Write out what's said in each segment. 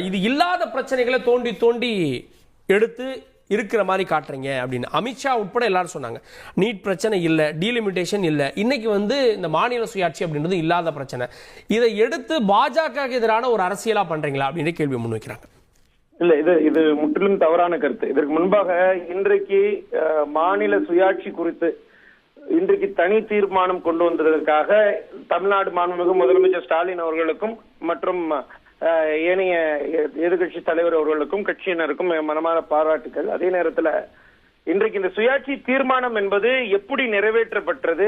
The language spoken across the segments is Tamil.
இது இல்லாத பிரச்சனைகளை தோண்டி தோண்டி எடுத்து இருக்கிற மாதிரி காட்டுறீங்க அப்படின்னு அமித்ஷா உட்பட எல்லாரும் சொன்னாங்க. நீட் பிரச்சனை இல்லை, டீலிமிட்டேஷன் இல்லை, இன்னைக்கு இந்த மாநில சுயாட்சி அப்படின்றது இல்லாத பிரச்சனை. இதை எடுத்து பாஜக எதிரான ஒரு அரசியலா பண்றீங்களா அப்படின்னு கேள்வி முன்வைக்கிறாங்க. இல்ல, இது முற்றிலும் தவறான கருத்து. இதற்கு முன்பாக இன்றைக்கு மாநில சுயாட்சி குறித்து இன்றைக்கு தனி தீர்மானம் கொண்டு வந்ததற்காக தமிழ்நாடு மாண்புமிகு முதலமைச்சர் ஸ்டாலின் அவர்களுக்கும் மற்றும் ஏனைய எதிர்கட்சி தலைவர் அவர்களுக்கும் கட்சியினருக்கும் மனமான பாராட்டுகள். அதே நேரத்தில் இன்றைக்கு இந்த சுயாட்சி தீர்மானம் என்பது எப்படி நிறைவேற்றப்பட்டது,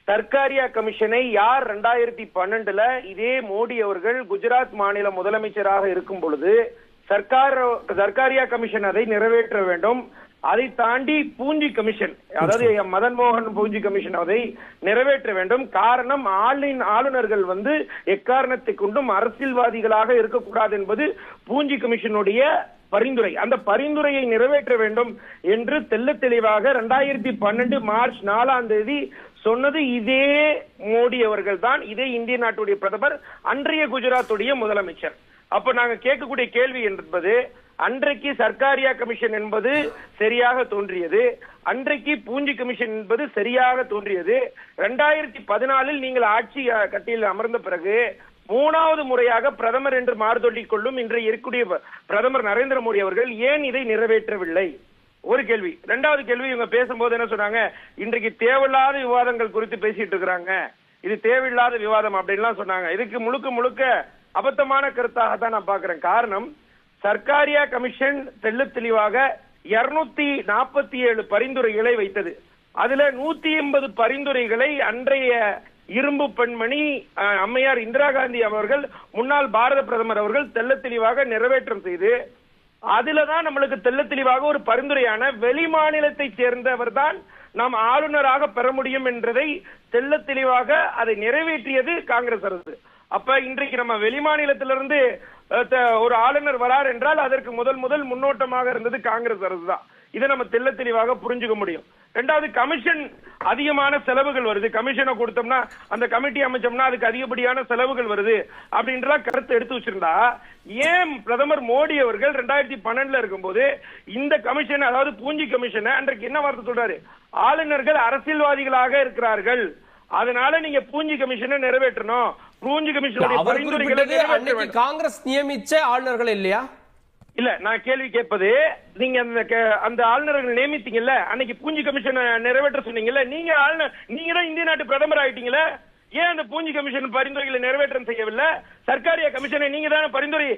சர்க்காரியா கமிஷனை யார் 2012 இதே மோடி அவர்கள் குஜராத் மாநில முதலமைச்சராக இருக்கும் பொழுது சர்க்காரியா கமிஷன் அதை நிறைவேற்ற வேண்டும். அதை தாண்டி பூஞ்சி கமிஷன், அதாவது மதன் மோகன் பூஞ்சி கமிஷன் அதை நிறைவேற்ற வேண்டும். காரணம், ஆளுநர்கள் எக்காரணத்தை கொண்டும் அரசியல்வாதிகளாக இருக்கக்கூடாது என்பது பூஞ்சி கமிஷனுடைய பரிந்துரை. அந்த பரிந்துரையை நிறைவேற்ற வேண்டும் என்று தெல்ல தெளிவாக 2012 மார்ச் 4 சொன்னது இதே மோடி அவர்கள் தான், இதே இந்திய நாட்டுடைய பிரதமர், அன்றைய குஜராத்துடைய முதலமைச்சர். அப்ப நாங்க கேட்கக்கூடிய கேள்வி என்பது, அன்றைக்கு சர்க்காரியா கமிஷன் என்பது சரியாக தோன்றியது, அன்றைக்கு பூஞ்சி கமிஷன் என்பது சரியாக தோன்றியது. 2014 நீங்கள் ஆட்சி கட்டியில் அமர்ந்த பிறகு 3வது முறையாக பிரதமர் என்று மாறுதொல்லிக் கொள்ளும் இன்றைய இருக்கக்கூடிய பிரதமர் நரேந்திர மோடி அவர்கள் ஏன் இதை நிறைவேற்றவில்லை? ஒரு கேள்வி. 2வது கேள்வி, இவங்க பேசும்போது என்ன சொன்னாங்க, இன்றைக்கு தேவையில்லாத விவாதங்கள் குறித்து பேசிட்டு இருக்கிறாங்க, இது தேவையில்லாத விவாதம் அப்படின்லாம் சொன்னாங்க. இதுக்கு முழுக்க முழுக்க அபத்தமான கருத்தாக தான் நான் பாக்குறேன். காரணம், சர்க்காரியா கமிஷன் தெள்ள தெளிவாக 247 பரிந்துரைகளை வைத்தது. அதுல 180 பரிந்துரைகளை அன்றைய இரும்பு பெண்மணி அம்மையார் இந்திரா காந்தி அவர்கள், முன்னாள் பாரத பிரதமர் அவர்கள் தெள்ள தெளிவாக நிறைவேற்றம் செய்து, அதுலதான் நம்மளுக்கு தெள்ள தெளிவாக ஒரு பரிந்துரையான வெளி மாநிலத்தை சேர்ந்தவர் தான் நாம் ஆளுநராக பெற முடியும் என்றதை தெள்ள தெளிவாக அதை நிறைவேற்றியது காங்கிரஸ் அரசு. அப்ப இன்றைக்கு நம்ம வெளிமாநிலத்திலிருந்து ஒரு ஆளுநர் வரார் என்றால் அதற்கு முதல் முன்னோட்டமாக இருந்தது காங்கிரஸ் அரசு தான். இதை நம்ம தெள்ள தெளிவாக புரிஞ்சுக்க முடியும். 2வது, கமிஷன் அதிகமான செலவுகள் வருது, கமிஷனை கொடுத்தோம்னா அந்த கமிட்டி அமைச்சோம்னா அதுக்கு அதிகப்படியான செலவுகள் வருது அப்படின்ற கருத்து எடுத்து வச்சிருந்தா, ஏன் பிரதமர் மோடி அவர்கள் 2012 இருக்கும்போது இந்த கமிஷன், அதாவது பூஞ்சி கமிஷனை அன்றைக்கு என்ன வார்த்தை சொல்றாரு, ஆளுநர்கள் அரசியல்வாதிகளாக இருக்கிறார்கள், அதனால நீங்க பூஞ்சி கமிஷனை நிறைவேற்றணும். பூஞ்சி கமிஷனுடைய பரிந்துரைகளை காங்கிரஸ் நியமிச்ச ஆளுநர்கள் இல்லையா? இல்ல, நான் கேள்வி கேட்பது, நீங்க அந்த ஆளுநர்கள் நியமித்தீங்கல்ல, அன்னைக்கு பூஞ்சி கமிஷனை நிறைவேற்ற சொன்னீங்கல்ல, நீங்க தான் இந்திய நாட்டு பிரதமர் ஆயிட்டீங்களே, ஏன் அந்த பூஞ்சி கமிஷன் பரிந்துரைகளை நிறைவேற்றம் செய்யவில்லை? சர்க்காரியா கமிஷனை நீங்க தானே பரிந்துரை